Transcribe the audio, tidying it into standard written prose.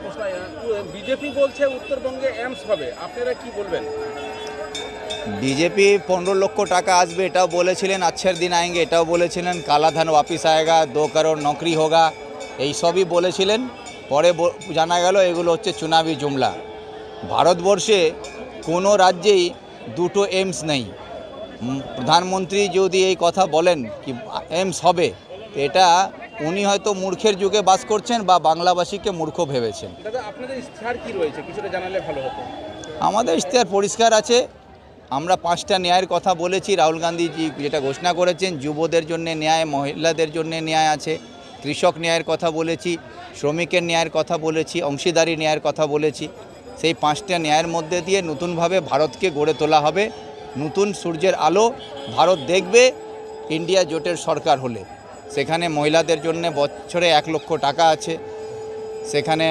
প্রশ্ন, বিজেপি বলছে উত্তরবঙ্গে এইমস হবে, আপনারা কি বলবেন? बीजेपी 15 লক্ষ টাকা আসবে এটাও বলেছিলেন, আচ্ছের দিন আएंगे এটাও বলেছিলেন, কালা ধান वापिस आएगा, 2 करोड़ नौकरी होगा, এই সবই বলেছিলেন। পরে জানা গেল এগুলো হচ্ছে চুনাবি জুমলা। ভারতবর্ষে কোনো রাজ্যেই দুটো এইমস নেই। প্রধানমন্ত্রী যদি এই কথা বলেন কি এইমস হবে, এটা উনি হয়তো মূর্খের যুগে বাস করছেন বা বাংলাবাসীকে মূর্খ ভেবেছেন। দাদা, আপনাদের ইশতেহার কি রয়েছে, কিছুটা জানালে ভালো হতো। আমাদের ইশতেহার পরিষ্কার আছে। আমরা 5টা ন্যায়ের কথা বলেছি। রাহুল গান্ধীজি যেটা ঘোষণা করেছেন, যুবদের জন্য ন্যায়, মহিলাদের জন্য ন্যায় আছে, কৃষক ন্যায়ের কথা বলেছি, শ্রমিকের ন্যায়ের কথা বলেছি, অংশীদারি ন্যায়ের কথা বলেছি। সেই 5টা ন্যায়ের মধ্যে দিয়ে নতুনভাবে ভারতকে গড়ে তোলা হবে। নতুন সূর্যের আলো ভারত দেখবে ইন্ডিয়া জোটের সরকার হলে। সেখানে মহিলাদের জন্য বছরে 1 লক্ষ টাকা আছে, সেখানে